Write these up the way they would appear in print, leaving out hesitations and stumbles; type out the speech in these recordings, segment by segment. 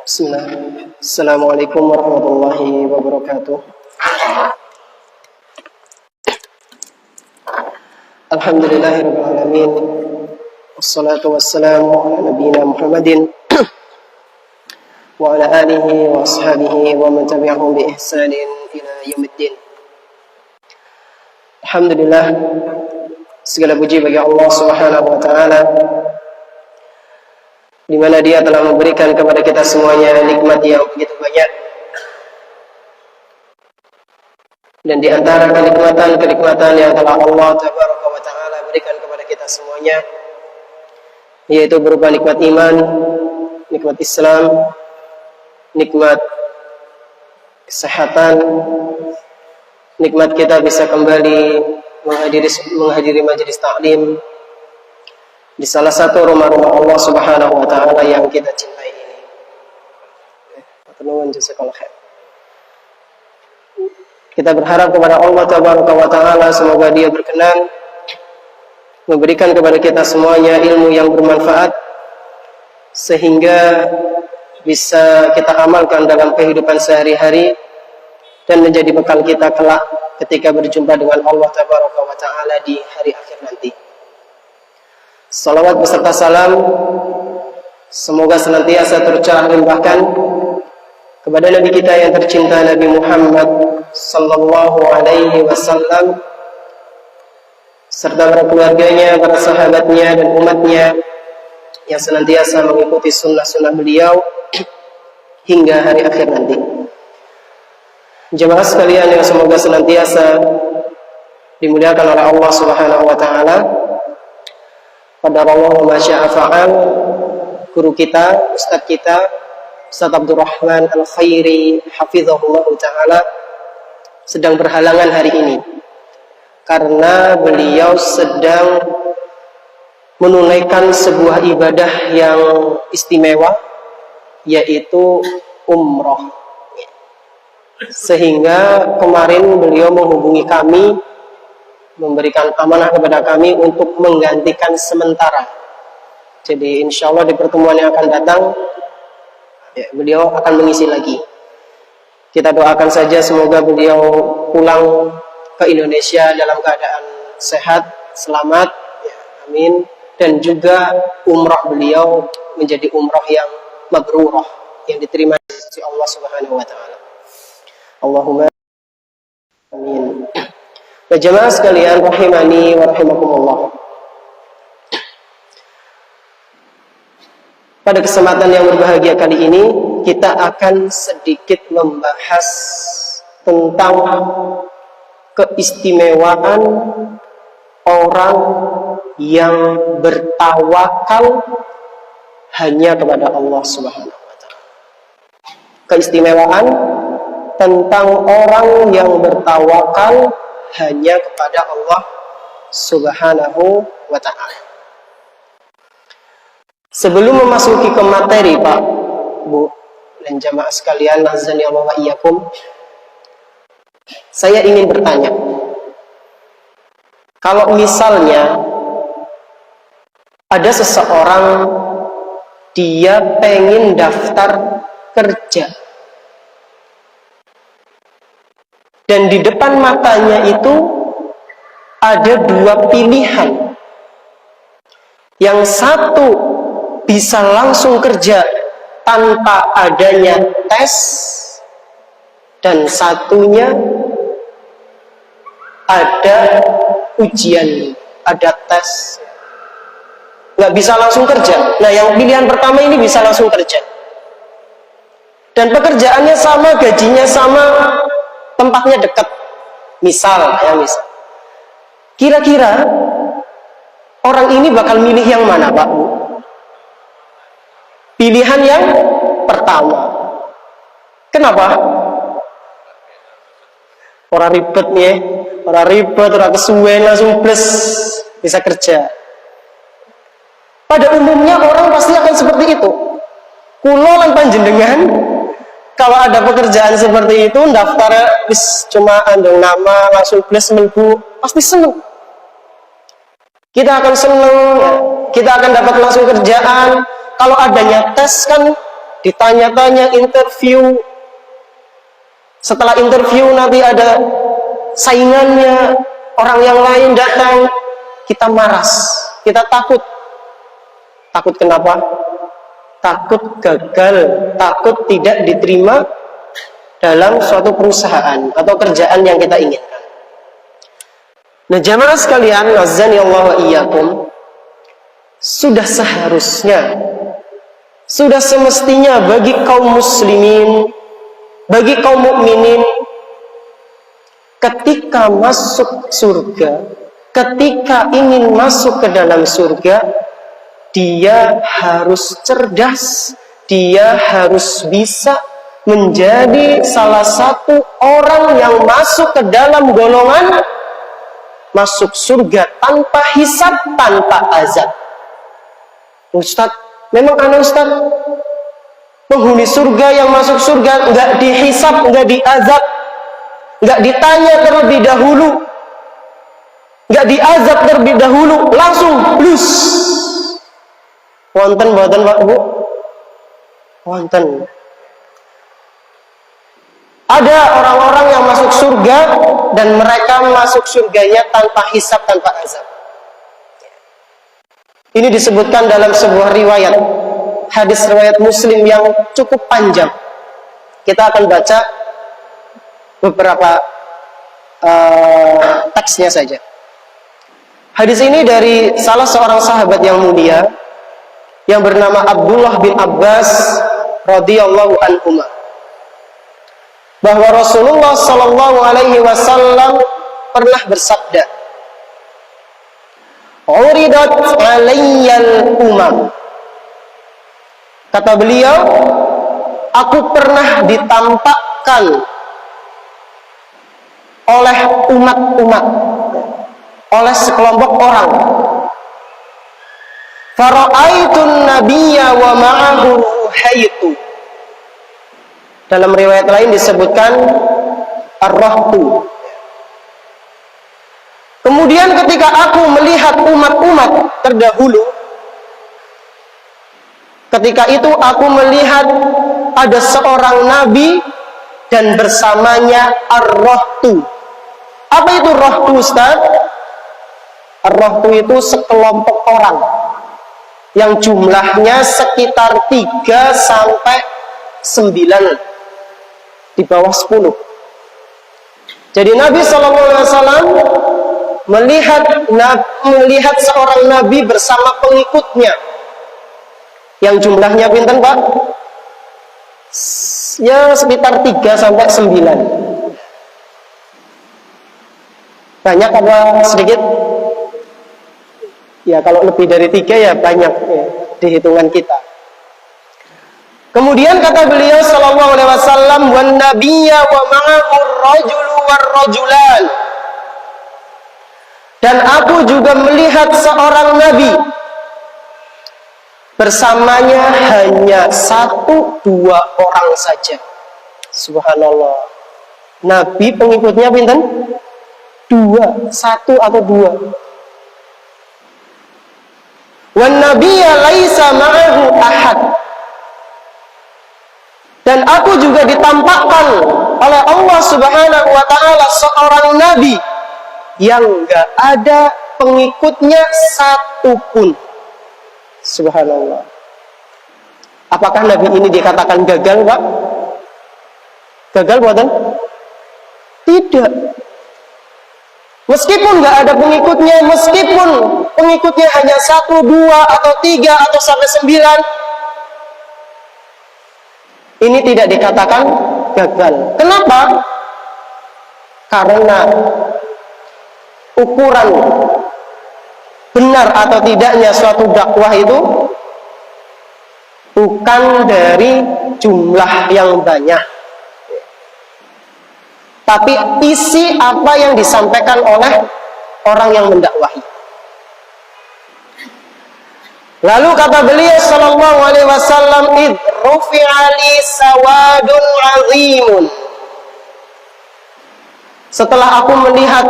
Bismillah. Assalamualaikum warahmatullahi wabarakatuh. Alhamdulillahirabbil alamin. Wassalatu wassalamu ala nabiyyina Muhammadin wa ala alihi wa ashabihi wa man tabi'ahum bi ihsanin ila yaumiddin. Alhamdulillah, segala puji bagi Allah Subhanahu wa taala, di mana Dia telah memberikan kepada kita semuanya nikmat yang begitu banyak. Dan di antara kenikmatan yang telah Allah Tabaraka wa Ta'ala berikan kepada kita semuanya, yaitu berupa nikmat iman, nikmat Islam, nikmat kesehatan, nikmat kita bisa kembali menghadiri majelis taklim di salah satu rumah-rumah Allah Subhanahu wa taala yang kita cintai ini. Kita berharap kepada Allah Tabaraka wa taala semoga Dia berkenan memberikan kepada kita semuanya ilmu yang bermanfaat sehingga bisa kita amalkan dalam kehidupan sehari-hari dan menjadi bekal kita kelak ketika berjumpa dengan Allah Tabaraka wa taala di hari akhir nanti. Salawat beserta salam semoga senantiasa tercurah limpahkan kepada Nabi kita yang tercinta, Nabi Muhammad sallallahu alaihi wasallam, serta para keluarganya, para sahabatnya dan umatnya yang senantiasa mengikuti sunnah-sunnah beliau hingga hari akhir nanti. Jemaah sekalian yang semoga senantiasa dimuliakan oleh Allah Subhanahu wa taala. Qadarallahu ma syaa fa'al. Guru kita, ustaz kita, Ustaz Abdurrahman Al-Khairi hafizahullah taala sedang berhalangan hari ini karena beliau sedang menunaikan sebuah ibadah yang istimewa, yaitu umroh. Sehingga kemarin beliau menghubungi kami, memberikan amanah kepada kami untuk menggantikan sementara. Jadi insya Allah di pertemuan yang akan datang beliau akan mengisi lagi. Kita doakan saja semoga beliau pulang ke Indonesia dalam keadaan sehat, selamat, amin. Dan juga umrah beliau menjadi umrah yang mabrurah, yang diterima oleh Allah Subhanahu wa taala. Allahumma amin. Nah, jemaah sekalian rahimani wa rahimakumullah. Pada kesempatan yang berbahagia kali ini kita akan sedikit membahas tentang keistimewaan orang yang bertawakal hanya kepada Allah Subhanahu wa taala. Keistimewaan tentang orang yang bertawakal hanya kepada Allah Subhanahu wa ta'ala. Sebelum memasuki ke materi, Pak, Bu, dan jamaah sekalian, azani Allah wa iyyakum, saya ingin bertanya. Kalau misalnya ada seseorang dia pengen daftar kerja, dan di depan matanya itu ada dua pilihan. Yang satu bisa langsung kerja tanpa adanya tes, dan satunya ada ujian, ada tes, nggak bisa langsung kerja. Nah, yang pilihan pertama ini bisa langsung kerja, dan pekerjaannya sama, gajinya sama, tempatnya dekat. Misal. Kira-kira orang ini bakal milih yang mana, Pak, Bu? Pilihan yang pertama. Kenapa? Orang ribet nih, orang kesuwen langsung plus bisa kerja. Pada umumnya orang pasti akan seperti itu. Kulo lan panjenengan kalau ada pekerjaan seperti itu, daftar cuma andong nama langsung plus minggu, pasti seneng. Kita akan seneng, kita akan dapat langsung kerjaan. Kalau adanya tes kan ditanya-tanya, interview. Setelah interview nanti ada saingannya, orang yang lain datang, kita maras, kita takut. Takut kenapa? Takut gagal, takut tidak diterima dalam suatu perusahaan atau kerjaan yang kita inginkan. Nah, jamaah sekalian, azani Allah wa iyyakum, sudah seharusnya, sudah semestinya bagi kaum muslimin, bagi kaum mukminin, ketika masuk surga, ketika ingin masuk ke dalam surga, dia harus cerdas, dia harus bisa menjadi salah satu orang yang masuk ke dalam golongan masuk surga tanpa hisab, tanpa azab. Ustaz, memang ana Ustaz, penghuni surga yang masuk surga enggak dihisab, enggak diazab, enggak ditanya terlebih dahulu, enggak diazab terlebih dahulu, langsung blus. Wonten mboten Pak Bu? Wonten. Ada orang-orang yang masuk surga dan mereka masuk surganya tanpa hisab, tanpa azab. Ini disebutkan dalam sebuah riwayat, hadis riwayat Muslim yang cukup panjang. Kita akan baca beberapa teksnya saja. Hadis ini dari salah seorang sahabat yang mulia yang bernama Abdullah bin Abbas radhiyallahu anhu, bahwa Rasulullah sallallahu alaihi wasallam pernah bersabda, "Uridat alayyal umam." Kata beliau, aku pernah ditampakkan oleh umat-umat, oleh sekelompok orang. Fara'aitun nabiyya wa ma'ahu ruhaitu. Dalam riwayat lain disebutkan ar-rahtu. Kemudian ketika aku melihat umat-umat terdahulu, ketika itu aku melihat ada seorang nabi dan bersamanya ar-rahtu. Apa itu rahtu, Ustaz? Ar-rahtu itu sekelompok orang yang jumlahnya sekitar 3 sampai 9, di bawah 10. Jadi Nabi SAW melihat seorang nabi bersama pengikutnya yang jumlahnya pinten Pak? Ya sekitar 3 sampai 9. Banyak apa sedikit? Ya kalau lebih dari 3 ya banyak ya, di hitungan kita. Kemudian kata beliau sallallahu alaihi wasallam, "Wan nabiyya wa ma'ahu ar-rajulu war-rajulan." Dan aku juga melihat seorang nabi, bersamanya hanya 1-2 orang saja. Subhanallah. Nabi pengikutnya pinten? 2, 1 atau 2. Wan nabiyya laisa ma'ahu ahad. Dan aku juga ditampakkan oleh Allah Subhanahu wa taala seorang nabi yang enggak ada pengikutnya satupun. Subhanallah. Apakah nabi ini dikatakan gagal, Pak? Gagal buatan? Tidak. Meskipun nggak ada pengikutnya, meskipun pengikutnya hanya 1, 2, atau 3, atau sampai 9, ini tidak dikatakan gagal. Kenapa? Karena ukuran benar atau tidaknya suatu dakwah itu bukan dari jumlah yang banyak, tapi isi apa yang disampaikan oleh orang yang mendakwahi. Lalu kata beliau sallallahu alaihi wasallam, "Id rufi'a li sawadun 'azimun." Setelah aku melihat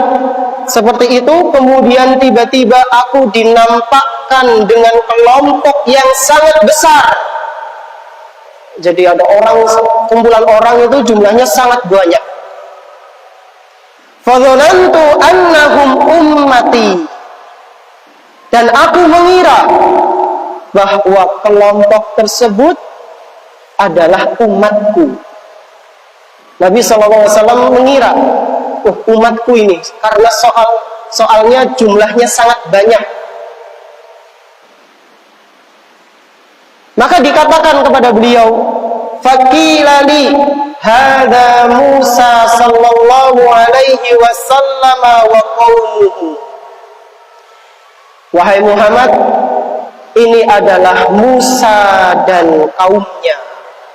seperti itu, kemudian tiba-tiba aku dinampakkan dengan kelompok yang sangat besar. Jadi ada kumpulan orang itu jumlahnya sangat banyak. Fadhanantu annahum ummati. Dan aku mengira bahwa kelompok tersebut adalah umatku. Nabi SAW mengira, umatku ini, karena soalnya jumlahnya sangat banyak. Maka dikatakan kepada beliau, faqila li hadza Musa sallallahu alaihi wasallam wa qaumuhu. Wahai Muhammad, ini adalah Musa dan kaumnya.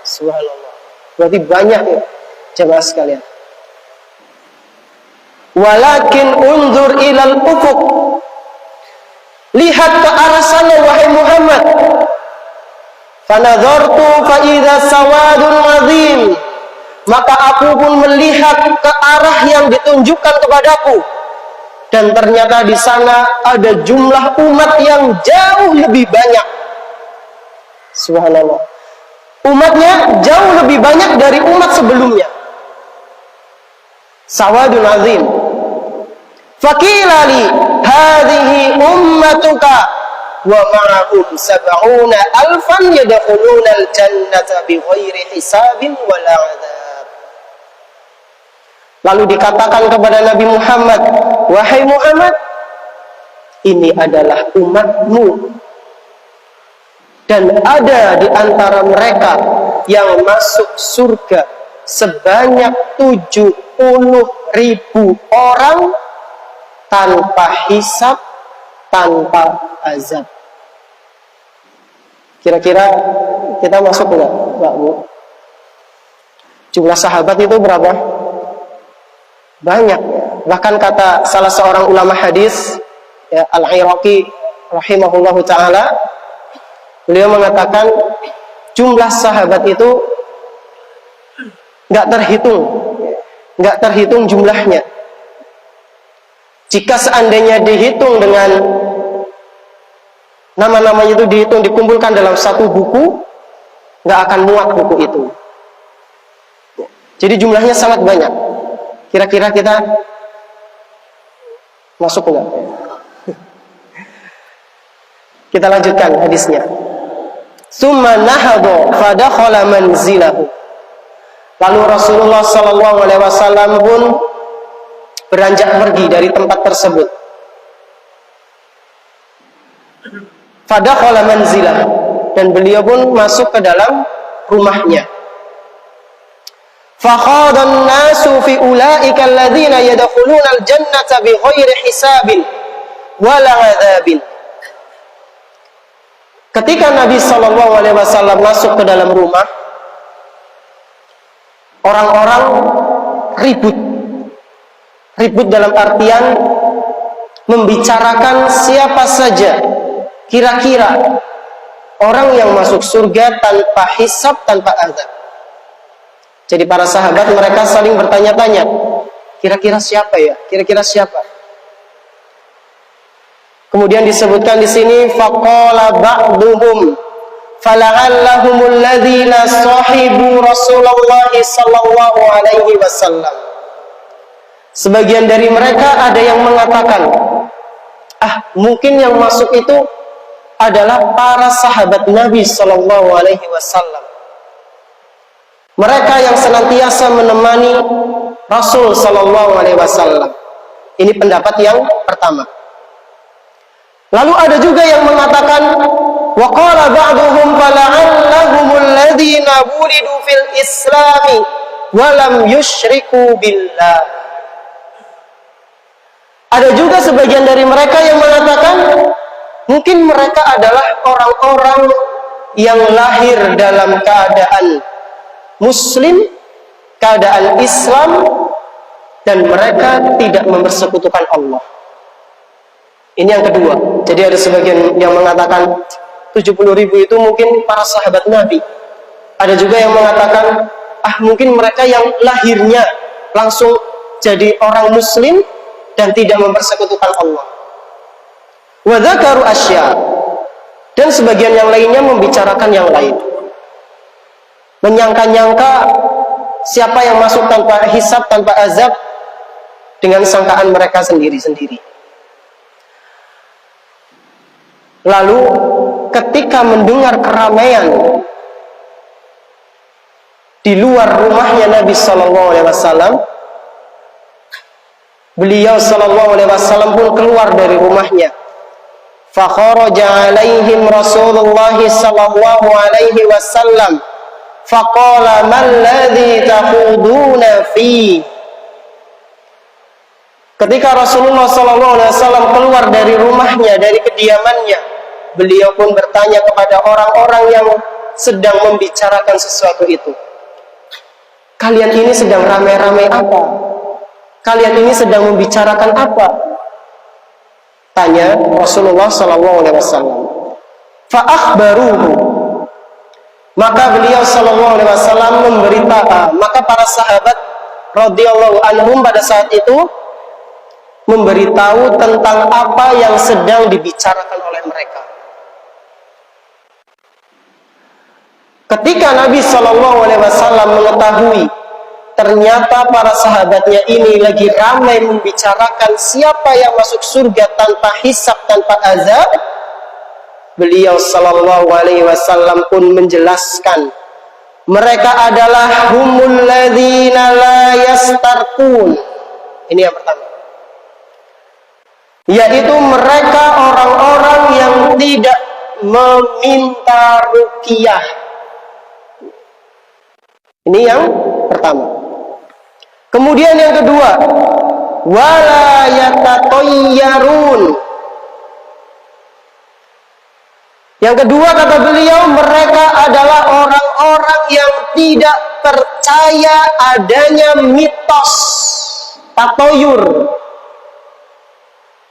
Subhanallah. Berarti banyak ya jemaah sekalian. Walakin unzur ilal ufuq. Lihat ke arah sana wahai Muhammad. Fanadhartu fa idza sawadun azim. Maka aku pun melihat ke arah yang ditunjukkan kepadaku, dan ternyata di sana ada jumlah umat yang jauh lebih banyak. Subhanallah. Umatnya jauh lebih banyak dari umat sebelumnya. Sawadun azim. Faqila li hadhihi ummatuka wa ma'ahum sab'una alfan yadkhuluna al-jannata bighairi hisabin wala 'adzab. Lalu dikatakan kepada Nabi Muhammad, wahai Muhammad, ini adalah umatmu, dan ada di antara mereka yang masuk surga sebanyak 70.000 orang tanpa hisab, tanpa azab. Kira-kira kita masuk enggak, Mbak Bu? Jumlah sahabat itu berapa? Banyak. Bahkan kata salah seorang ulama hadis, ya, Al-Iraqi rahimahullahu ta'ala, beliau mengatakan jumlah sahabat itu nggak terhitung jumlahnya. Jika seandainya dihitung dengan nama-namanya itu dihitung, dikumpulkan dalam satu buku, nggak akan muat buku itu. Jadi jumlahnya sangat banyak. Kira-kira kita masuk enggak? Kita lanjutkan hadisnya. Summa nahadu fadakhala manzilahu. Lalu Rasulullah sallallahu alaihi wasallam pun beranjak pergi dari tempat tersebut. Fadakhala manzilah, dan beliau pun masuk ke dalam rumahnya. Fakhadan nasu fi ulaika alladziina yadkhuluna al-jannata bighairi hisabin wala 'adzabin. Ketika Nabi sallallahu alaihi wasallam masuk ke dalam rumah, orang-orang ribut dalam artian membicarakan siapa saja kira-kira orang yang masuk surga tanpa hisab, tanpa azab. Jadi para sahabat mereka saling bertanya-tanya, kira-kira siapa ya? Kira-kira siapa? Kemudian disebutkan di sini, faqala ba'duhum fala'allahumul ladzina sahibu Rasulullah sallallahu alaihi wasallam. Sebagian dari mereka ada yang mengatakan, mungkin yang masuk itu adalah para sahabat Nabi sallallahu alaihi wasallam. Mereka yang senantiasa menemani Rasul sallallahu alaihi wasallam. Ini pendapat yang pertama. Lalu ada juga yang mengatakan, wa qala ba'duhum fala'allahumul ladzina wulidu fil islami wa lam yusyriku billah. Ada juga sebagian dari mereka yang mengatakan, mungkin mereka adalah orang-orang yang lahir dalam keadaan Muslim, keadaan Islam, dan mereka tidak mempersekutukan Allah. Ini yang kedua. Jadi ada sebagian yang mengatakan 70.000 itu mungkin para sahabat Nabi. Ada juga yang mengatakan, mungkin mereka yang lahirnya langsung jadi orang Muslim dan tidak mempersekutukan Allah. Wa dzakaru asya, dan sebagian yang lainnya membicarakan yang lain. menyangka-nyangka siapa yang masuk tanpa hisab, tanpa azab, dengan sangkaan mereka sendiri-sendiri. Lalu ketika mendengar keramaian di luar rumahnya Nabi Sallallahu Alaihi Wasallam, beliau Sallallahu Alaihi Wasallam pun keluar dari rumahnya. Fakharaja alaihim Rasulullah Sallallahu Alaihi Wasallam. Faqala man ladzi taquduna fi. Ketika Rasulullah Sallallahu Alaihi Wasallam keluar dari rumahnya, dari kediamannya, beliau pun bertanya kepada orang-orang yang sedang membicarakan sesuatu itu. Kalian ini sedang ramai-ramai apa? Kalian ini sedang membicarakan apa? Tanya Rasulullah Sallallahu Alaihi Wasallam. Fa akhbaruhu. Maka beliau Sallallahu Alaihi Wasallam memberitahu. Maka para sahabat radhiyallahu anhum pada saat itu memberitahu tentang apa yang sedang dibicarakan oleh mereka. Ketika Nabi Sallallahu Alaihi Wasallam mengetahui ternyata para sahabatnya ini lagi ramai membicarakan siapa yang masuk surga tanpa hisab, tanpa azab, beliau Sallallahu Alaihi Wasallam pun menjelaskan, mereka adalah humul ladzina la yastarqun. Ini yang pertama, yaitu mereka orang-orang yang tidak meminta ruqyah. Ini yang pertama. Kemudian yang kedua, wala yatatayyarun. Yang kedua kata beliau, mereka adalah orang-orang yang tidak percaya adanya mitos tatoyur.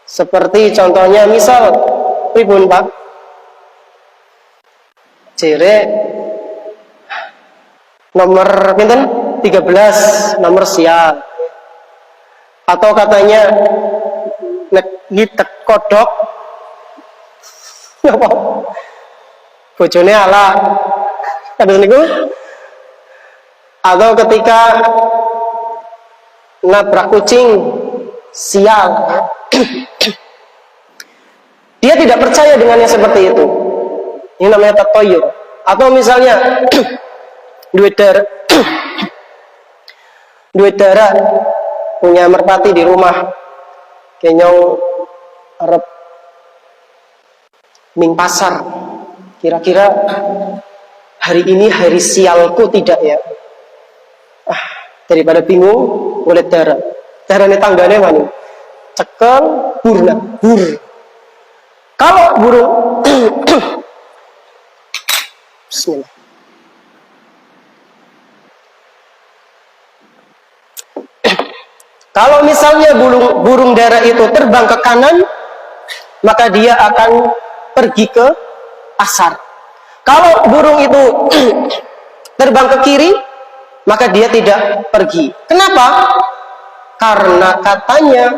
Seperti contohnya misal pripun Pak? Jere nomor pinten 13 nomor sial. Atau katanya nek ngitek kodok apa? Bojone ala. Kados niku. Atau ketika nabrak kucing sial. Dia tidak percaya dengan yang seperti itu. Ini namanya tatoyur. Atau misalnya duit darah punya merpati di rumah, kenyong arep ning pasar. Kira-kira hari ini hari sialku tidak ya? Daripada bingung, boleh darah. Darahnya tanggane mana? Cekel, burna, bur. Kalau burung Bismillah. Kalau misalnya burung dara itu terbang ke kanan, maka dia akan pergi ke pasar. Kalau burung itu terbang ke kiri, maka dia tidak pergi. Kenapa? Karena katanya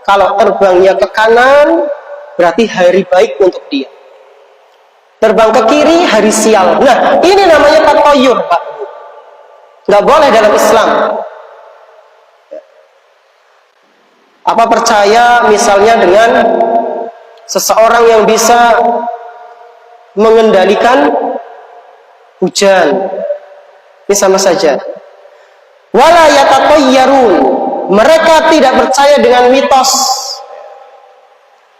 kalau terbangnya ke kanan berarti hari baik untuk dia. Terbang ke kiri hari sial. Nah, ini namanya tatoyur, Pak. Nggak boleh dalam Islam. Apa percaya misalnya dengan seseorang yang bisa mengendalikan hujan? Ini sama saja. Wala yatatayyarun. Mereka tidak percaya dengan mitos.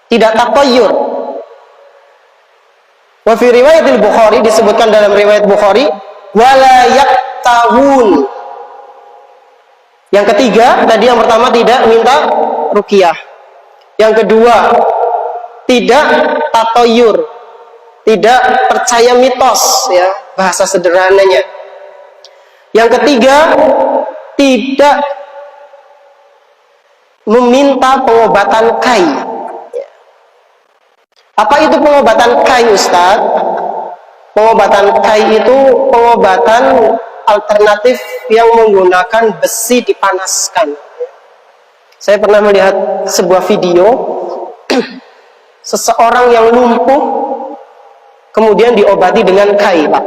Tidak tatayyur. Wa fi riwayatil Bukhari, disebutkan dalam riwayat Bukhari, wala yaktahun. Yang ketiga, tadi yang pertama tidak minta ruqyah. Yang kedua, tidak tatoyur, tidak percaya mitos, ya, bahasa sederhananya. Yang ketiga, tidak meminta pengobatan kai. Apa itu pengobatan kai, Ustaz? Pengobatan kai itu pengobatan alternatif yang menggunakan besi dipanaskan. Saya pernah melihat sebuah video seseorang yang lumpuh kemudian diobati dengan kai, Pak.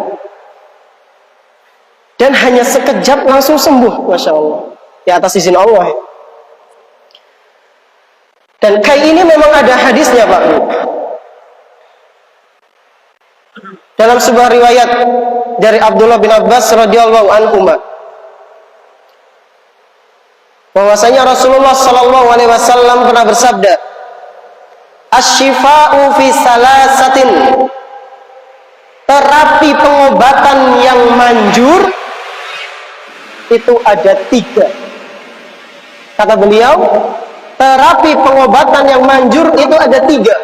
Dan hanya sekejap langsung sembuh, Masya Allah. Di atas izin Allah. Dan Kai ini memang ada hadisnya, Pak Bu. Dalam sebuah riwayat dari Abdullah bin Abbas radhiyallahu anhu, bahwasanya Rasulullah sallallahu alaihi wasallam pernah bersabda, "Asy-syifa'u fi salasatin." Terapi pengobatan yang manjur itu ada 3. Kata beliau, terapi pengobatan yang manjur itu ada 3.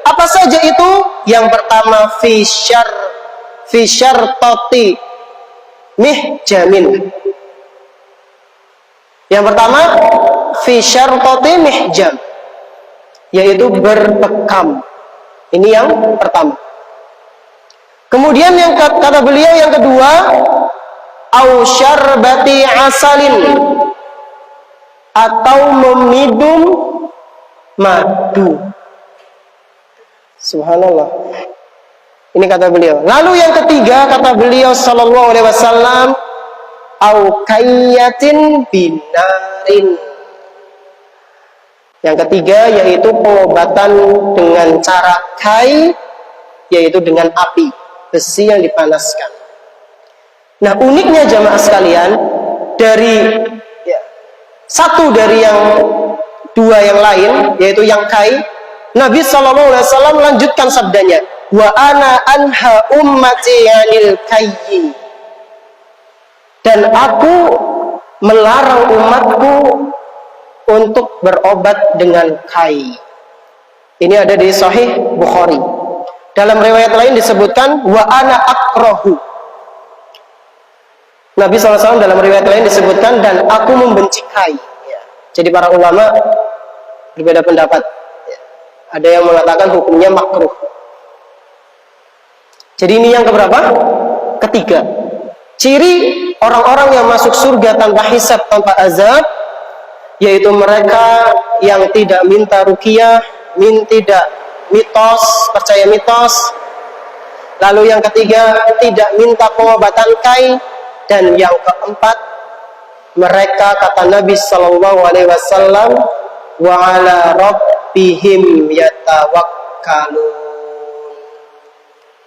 Apa saja itu? Yang pertama, fisyar toti mihjamin. Yang pertama, fisyar toti mihjam, yaitu berbekam. Ini yang pertama. Kemudian yang kata beliau yang kedua, au syarbati asalin, atau meminum madu. Subhanallah. Ini kata beliau. Lalu yang ketiga kata beliau sallallahu alaihi wasallam, au kayyatin binarin. Yang ketiga yaitu pengobatan dengan cara kai, yaitu dengan api, besi yang dipanaskan. Nah, uniknya jamaah sekalian, dari satu dari yang 2 yang lain, yaitu yang kai, Nabi SAW melanjutkan sabdanya, wa ana anha ummati anil kayyi, dan aku melarang umatku untuk berobat dengan kai. Ini ada di Sahih Bukhari. Dalam riwayat lain disebutkan wa ana akrahu. Nabi SAW dalam riwayat lain disebutkan, dan aku membenci kai. Jadi para ulama berbeda pendapat. Ada yang mengatakan hukumnya makruh. Jadi ini yang keberapa? Ketiga. Ciri orang-orang yang masuk surga tanpa hisab, tanpa azab, yaitu mereka yang tidak minta ruqyah, tidak mitos, percaya mitos. Lalu yang ketiga, tidak minta pengobatan kai. Dan yang keempat, mereka kata Nabi sallallahu alaihi wasallam, wa ala rabbihim yatawakkalun.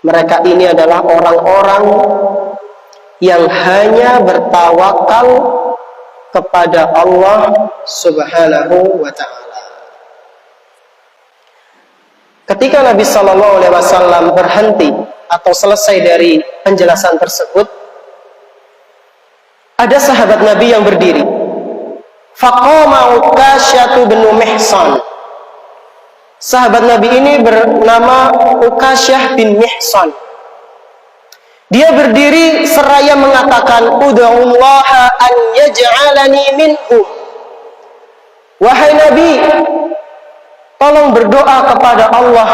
Mereka ini adalah orang-orang yang hanya bertawakal kepada Allah Subhanahu wa ta'ala. Ketika Nabi sallallahu alaihi wasallam berhenti atau selesai dari penjelasan tersebut, ada sahabat Nabi yang berdiri. Faqama Ukasyah bin Mihsan. Sahabat Nabi ini bernama Ukasyah bin Mihsan. Dia berdiri seraya mengatakan, ud'ullaha an yaj'alani minhum. Wahai Nabi, tolong berdoa kepada Allah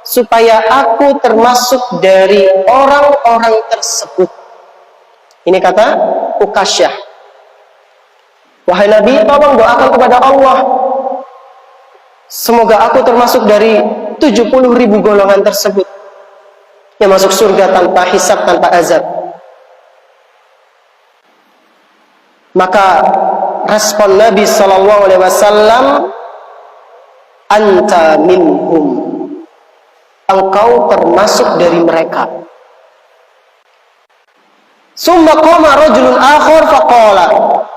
supaya aku termasuk dari orang-orang tersebut. Ini kata Ukasyah. Wahai Nabi, tolong doakan kepada Allah, semoga aku termasuk dari 70.000 golongan tersebut yang masuk surga tanpa hisab, tanpa azab. Maka respon Nabi sallallahu alaihi wasallam, anta minhum, engkau termasuk dari mereka. Summa qama rajulun akhar faqala.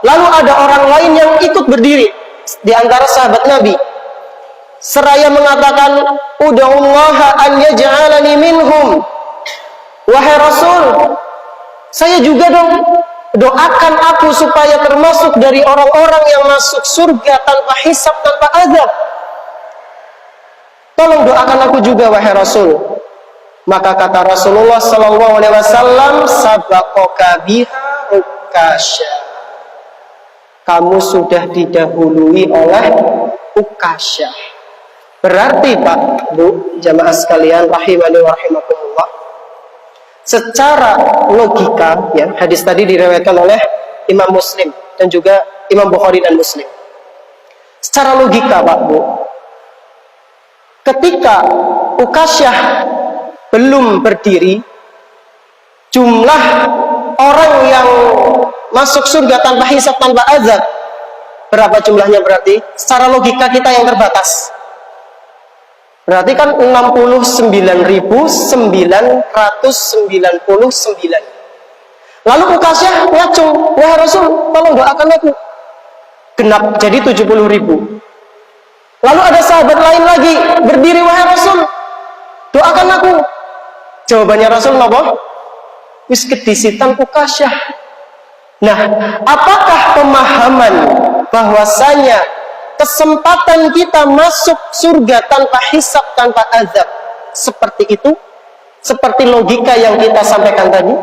Lalu ada orang lain yang ikut berdiri di antara sahabat Nabi, seraya mengatakan, ud'ullaha an yaj'alani minhum. Wahai Rasul, saya juga dong, doakan aku supaya termasuk dari orang-orang yang masuk surga tanpa hisab, tanpa azab. Tolong doakan aku juga, wahai Rasul. Maka kata Rasulullah sallallahu alaihi wasallam, sabaqaka biha Ukasyah. Kamu sudah didahului oleh Ukasyah. Berarti Pak, Bu, jamaah sekalian rahimani wa rahimakumullah, secara logika, ya, hadis tadi diriwayatkan oleh Imam Muslim dan juga Imam Bukhari dan Muslim. Secara logika, Pak, Bu, ketika Ukasyah belum berdiri, jumlah orang yang masuk surga tanpa hisab, tanpa azab, berapa jumlahnya berarti? Secara logika kita yang terbatas. Berarti kan 69.999. Lalu Ukasyah ngacung, wahai Rasul, tolong doakan aku. Genap jadi 70.000. Lalu ada sahabat lain lagi berdiri, wahai Rasul, doakan aku. Jawabannya Rasul apa? Wis kedisitan Ukasyah. Nah, apakah pemahaman bahwasanya kesempatan kita masuk surga tanpa hisab, tanpa azab seperti itu, seperti logika yang kita sampaikan tadi?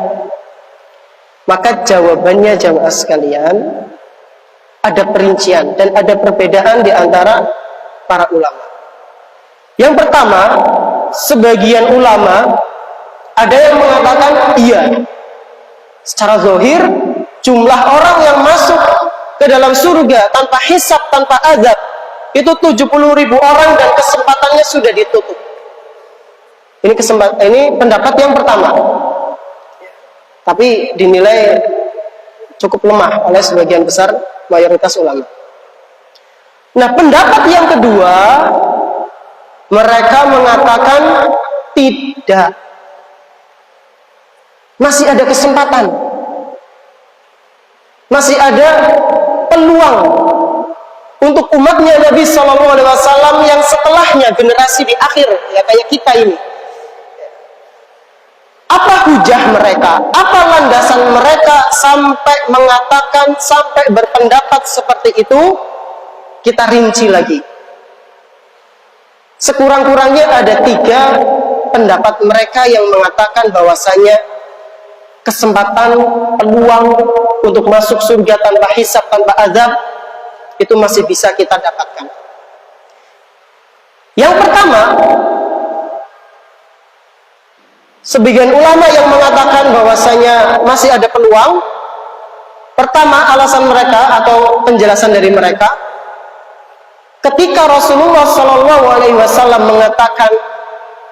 Maka jawabannya jamaah sekalian, ada perincian dan ada perbedaan di antara para ulama. Yang pertama, sebagian ulama ada yang mengatakan iya, secara zahir jumlah orang yang masuk ke dalam surga tanpa hisab, tanpa azab itu 70.000 orang dan kesempatannya sudah ditutup. Ini pendapat yang pertama, tapi dinilai cukup lemah oleh sebagian besar mayoritas ulama. Nah, pendapat yang kedua, mereka mengatakan tidak, masih ada kesempatan, masih ada peluang untuk umatnya Nabi Shallallahu Alaihi Wasallam yang setelahnya, generasi di akhir, ya kayak kita ini. Apa hujah mereka? Apa landasan mereka sampai mengatakan, sampai berpendapat seperti itu? Kita rinci lagi. Sekurang-kurangnya ada 3 pendapat mereka yang mengatakan bahwasanya kesempatan, peluang untuk masuk surga tanpa hisab, tanpa azab itu masih bisa kita dapatkan. Yang pertama, sebagian ulama yang mengatakan bahwasanya masih ada peluang. Pertama, alasan mereka atau penjelasan dari mereka, ketika Rasulullah Shallallahu Alaihi Wasallam mengatakan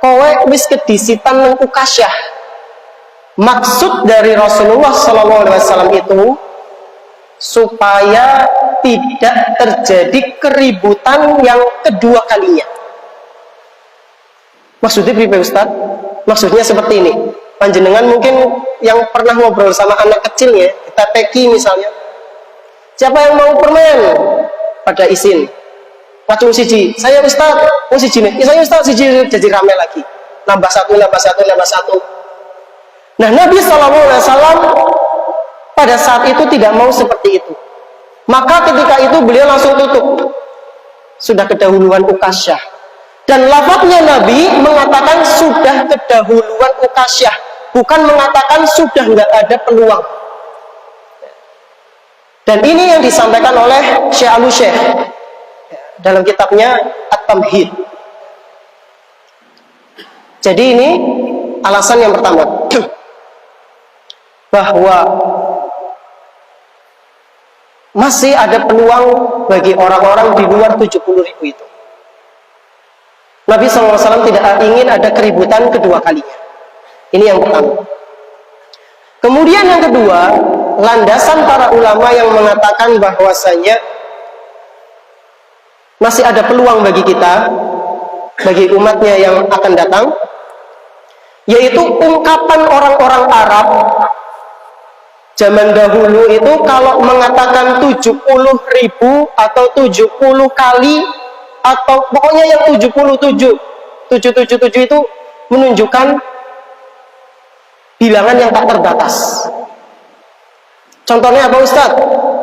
kowe wis kedisitan nang Ukasyah, maksud dari Rasulullah Shallallahu Alaihi Wasallam itu supaya tidak terjadi keributan yang kedua kalinya. Maksudnya apa, Ustaz? Maksudnya seperti ini. Panjenengan mungkin yang pernah ngobrol sama anak kecilnya, kita TK misalnya. Siapa yang mau permen? Pada izin. Wacung siji. Saya Ustaz. Oh siji nih. Saya Ustaz siji jadi rame lagi. Nambah satu. Nah, Nabi SAW pada saat itu tidak mau seperti itu. Maka ketika itu beliau langsung tutup. Sudah kedahuluan Ukasyah. Dan lafadznya Nabi mengatakan sudah kedahuluan Ukasyah, bukan mengatakan sudah nggak ada peluang. Dan ini yang disampaikan oleh Syekh Al-Syekh dalam kitabnya At-Tamhid. Jadi ini alasan yang pertama, bahwa masih ada peluang bagi orang-orang di luar 70.000 itu. Nabi SAW tidak ingin ada keributan kedua kalinya. Ini yang pertama. Kemudian yang kedua, landasan para ulama yang mengatakan bahwasanya masih ada peluang bagi kita, bagi umatnya yang akan datang, yaitu ungkapan orang-orang Arab zaman dahulu itu kalau mengatakan 70.000 atau 70 kali, atau pokoknya yang 777 itu menunjukkan bilangan yang tak terbatas. Contohnya apa Ustaz?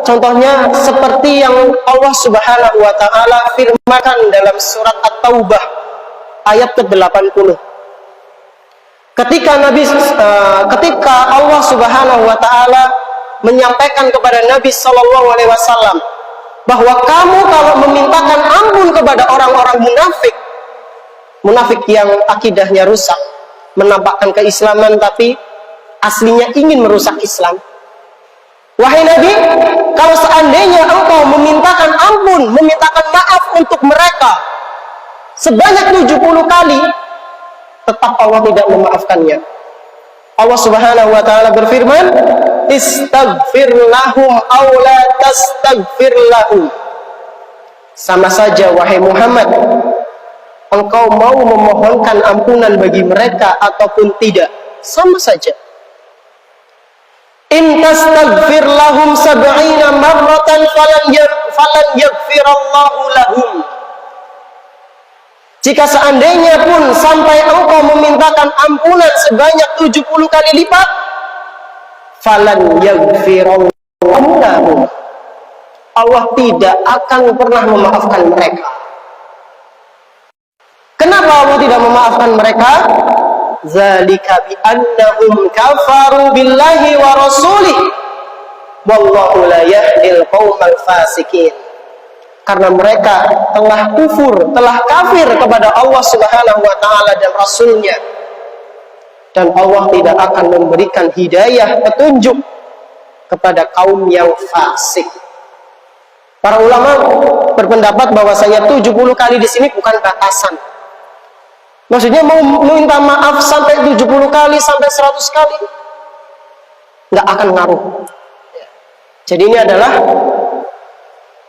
Contohnya seperti yang Allah Subhanahu wa taala firmankan dalam surat At-Taubah ayat ke-80. Ketika Allah Subhanahu wa taala menyampaikan kepada Nabi sallallahu alaihi wasallam bahwa kamu kalau memintakan ampun kepada orang-orang munafik yang akidahnya rusak, menampakkan keislaman tapi aslinya ingin merusak Islam. Wahai Nabi, kalau seandainya engkau memintakan ampun, memintakan maaf untuk mereka sebanyak 70 kali, tetap Allah tidak memaafkannya. Allah Subhanahu wa taala berfirman, "Istaghfir lahum aw la tastaghfir lahum." Sama saja wahai Muhammad, engkau mau memohonkan ampunan bagi mereka ataupun tidak, sama saja. In tastaghfir lahum 70 marratan falan yaghfirallahu lahum. Jika seandainya pun sampai engkau memintakan ampunan sebanyak 70 kali lipat, falan yaghfirallahu lahum, Allah tidak akan pernah memaafkan mereka. Kenapa Allah tidak memaafkan mereka? Zalika bi annahum kafaru billahi wa rasulih wallahu la yahdil qaumal fasikin. Karena mereka telah kufur, telah kafir kepada Allah Subhanahu wa taala dan rasulnya, dan Allah tidak akan memberikan hidayah, petunjuk kepada kaum yang fasik. Para ulama berpendapat bahwasanya 70 kali di sini bukan batasan. Maksudnya mau minta maaf sampai 70 kali, sampai 100 kali, nggak akan ngaruh. Jadi ini adalah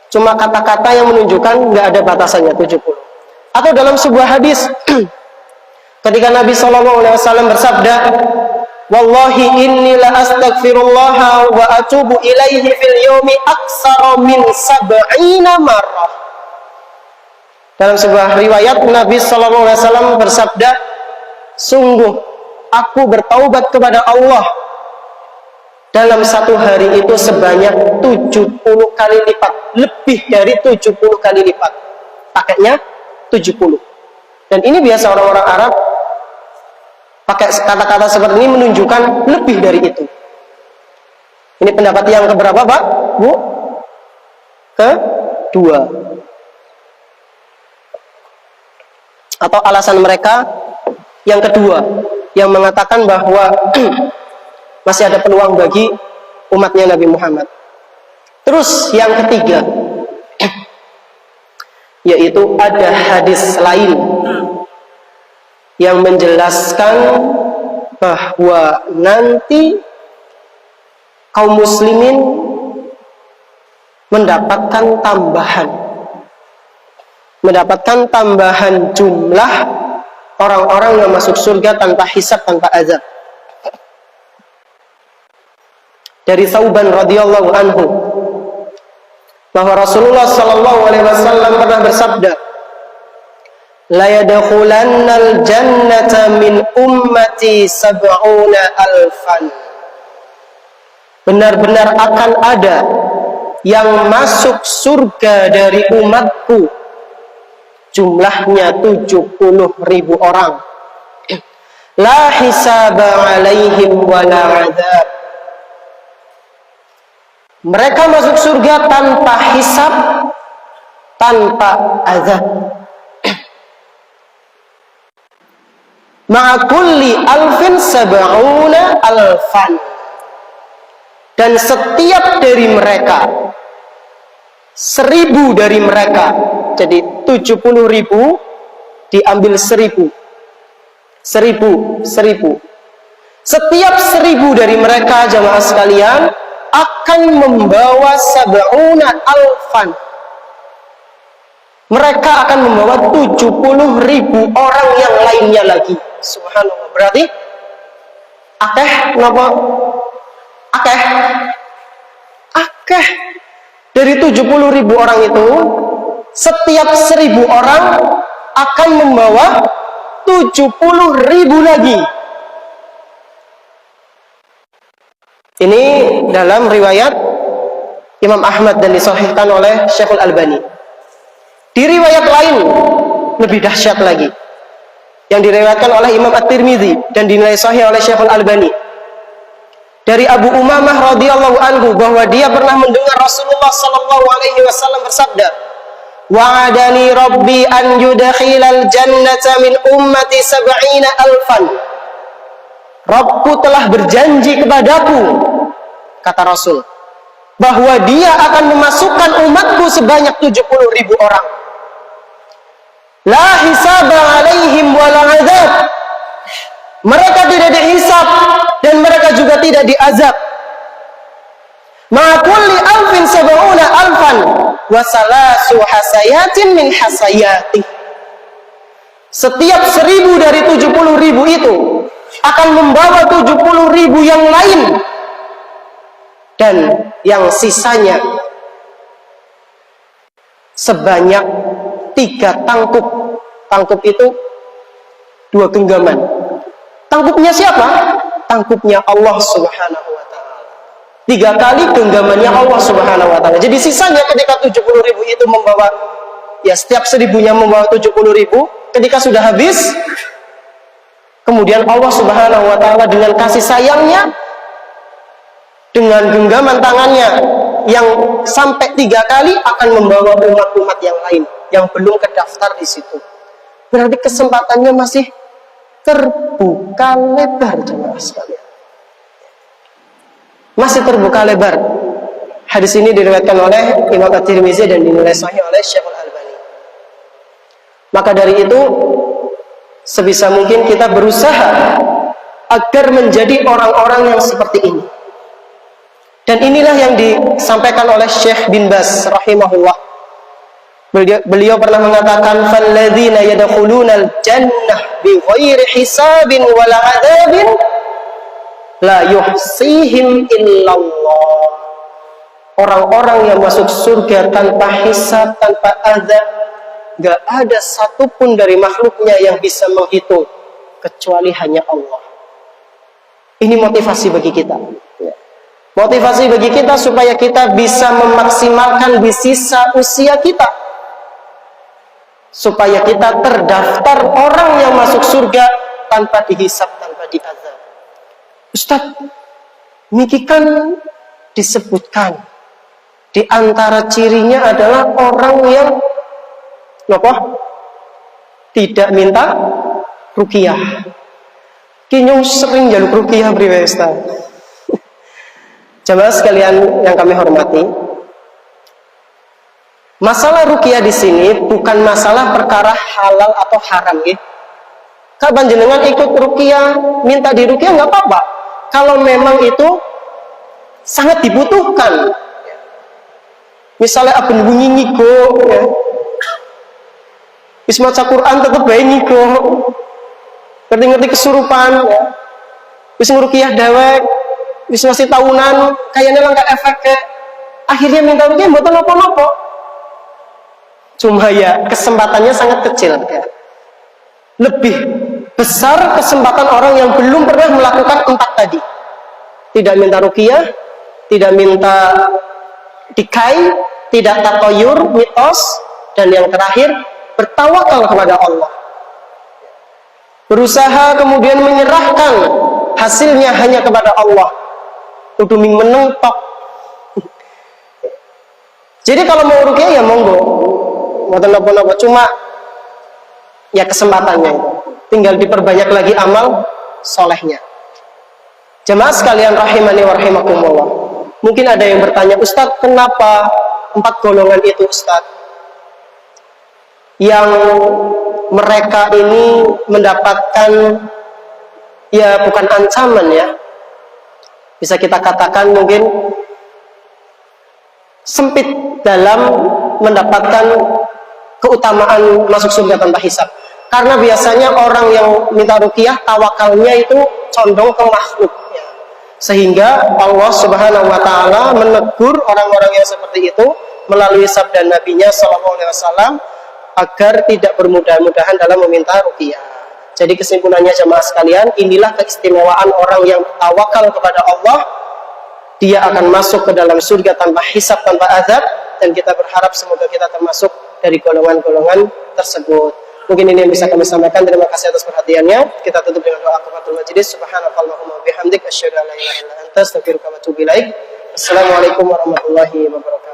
cuma kata-kata yang menunjukkan nggak ada batasannya 70. Atau dalam sebuah hadis, ketika Nabi SAW bersabda, "Wallahi inni la astaghfirullah wa atubu ilaihi fil yawmi aksara min 70 marrah." Dalam sebuah riwayat Nabi SAW bersabda, "Sungguh aku bertaubat kepada Allah dalam satu hari itu sebanyak 70 kali lipat, lebih dari 70 kali lipat." Pakainya 70. Dan ini biasa orang-orang Arab pakai kata-kata seperti ini menunjukkan lebih dari itu. Ini pendapat yang keberapa, Pak? Bu? Kedua. Atau alasan mereka yang kedua, yang mengatakan bahwa masih ada peluang bagi umatnya Nabi Muhammad. Terus yang ketiga, yaitu ada hadis lain yang menjelaskan bahwa nanti kaum muslimin mendapatkan tambahan jumlah orang-orang yang masuk surga tanpa hisab, tanpa azab. Dari Thauban radhiyallahu anhu, bahwa Rasulullah sallallahu alaihi wasallam pernah bersabda, "La yadkhulannal jannata min ummati 70,000." Benar-benar akan ada yang masuk surga dari umatku, jumlahnya 70.000 orang. La hisaba alaihim wa la adzab. Mereka masuk surga tanpa hisab, tanpa azab. Ma'a kulli alfin 70,000. Dan setiap dari mereka, 1000 dari mereka, jadi 70.000 diambil 1000. 1000. Setiap 1000 dari mereka, jamaah sekalian, akan membawa 70,000. Mereka akan membawa 70.000 orang yang lainnya lagi. Subhanallah. Berarti akeh napa? Akeh. Dari 70.000 orang itu, setiap 1000 orang akan membawa 70.000 lagi. Ini dalam riwayat Imam Ahmad dan disahihkan oleh Syekhul Albani. Di riwayat lain lebih dahsyat lagi, yang diriwayatkan oleh Imam At-Tirmidzi dan dinilai sahih oleh Syekhul Albani, dari Abu Umamah radhiyallahu anhu, bahwa dia pernah mendengar Rasulullah sallallahu alaihi wasallam bersabda, "Wa'adani Rabbi an yudkhilal jannata min ummati 70,000." Rabbku telah berjanji kepadaku, kata Rasul, bahwa dia akan memasukkan umatku sebanyak 70.000 orang. La hisaba alaihim wa la azab. Mereka tidak dihisab, dan mereka juga tidak diazab. Ma kulli alfin sab'una alfan wa salasu hasayatin min hasayati. Setiap 1000 dari 70.000 itu akan membawa 70.000 yang lain, dan yang sisanya sebanyak 3 tangkup. Tangkup itu 2 genggaman. Tangkupnya siapa? Tangkupnya Allah Subhanahu wa ta'ala. 3 kali genggamannya Allah Subhanahu wa ta'ala. Jadi sisanya ketika 70.000 itu membawa, ya setiap 1000-nya membawa 70.000, ketika sudah habis, kemudian Allah Subhanahu wa ta'ala dengan kasih sayangnya, dengan genggaman tangannya yang sampai 3 kali akan membawa umat-umat yang lain yang belum terdaftar di situ. Berarti kesempatannya masih terbuka lebar, jemaah sekalian. Masih terbuka lebar. Hadis ini diriwayatkan oleh Imam At-Tirmizi dan dinilai sahih oleh Syekh Al-Albani. Maka dari itu, sebisa mungkin kita berusaha agar menjadi orang-orang yang seperti ini. Dan inilah yang disampaikan oleh Syekh bin Baz rahimahullah. Beliau pernah mengatakan, "Falladzina yadkhulunal jannah bighairi hisabin wala adzabin la yuhsihim illallah." Orang-orang yang masuk surga tanpa hisab, tanpa azab, gak ada satupun dari makhluknya yang bisa menghitung kecuali hanya Allah. Ini motivasi bagi kita. Motivasi bagi kita supaya kita bisa memaksimalkan di sisa usia kita, supaya kita terdaftar orang yang masuk surga tanpa dihisab, tanpa diazab. Ustaz, niki kan disebutkan di antara cirinya adalah orang yang tidak minta ruqyah. Kinyong sering jaluk ruqyah priwe Ustaz. Jemaah sekalian yang kami hormati, masalah ruqyah di sini bukan masalah perkara halal atau haram, gitu. Kalau panjenengan ikut ruqyah, minta di ruqyah nggak apa-apa. Kalau memang itu sangat dibutuhkan, misalnya abang bunyi ngigo, ya. Wis maca Quran tetep bae ngigo, ngerti-ngerti kesurupan, ya. Wis ngruqyah dewek, wis masih tahunan, kayaknya lah nggak efek, akhirnya minta ruqyah mboten napa-napa. Cuma ya kesempatannya sangat kecil, ya. Lebih besar kesempatan orang yang belum pernah melakukan 4 tadi. Tidak minta ruqyah, tidak minta dikai, tidak tatoyur, mitos, dan yang terakhir bertawakal kepada Allah. Berusaha kemudian menyerahkan hasilnya hanya kepada Allah. Uduming menentok. Jadi kalau mau ruqyah ya monggo. Mboten napa-napa, cuma ya kesempatannya itu. Tinggal diperbanyak lagi amal solehnya. Jemaah sekalian rahimani wa rahimakumullah. Mungkin ada yang bertanya, Ustaz, kenapa 4 golongan itu, Ustaz? Yang mereka ini mendapatkan, ya bukan ancaman ya, bisa kita katakan mungkin sempit dalam mendapatkan keutamaan masuk surga tanpa hisab. Karena biasanya orang yang minta ruqyah tawakalnya itu condong ke makhluk, ya. Sehingga Allah Subhanahu wa ta'ala menegur orang-orang yang seperti itu melalui sabda Nabi-Nya sallallahu alaihi wasallam agar tidak bermudah-mudahan dalam meminta ruqyah. Jadi kesimpulannya jemaah sekalian, inilah keistimewaan orang yang tawakal kepada Allah. Dia akan masuk ke dalam surga tanpa hisab, tanpa azab, dan kita berharap semoga kita termasuk dari golongan-golongan tersebut. Mungkin ini yang bisa kami sampaikan. Terima kasih atas perhatiannya. Kita tutup dengan doa kafatul majlis. Subhanakallahumma wa bihamdik asyhadu an la ilaha illa anta astaghfiruka wa atubu ilaik. Assalamualaikum warahmatullahi wabarakatuh.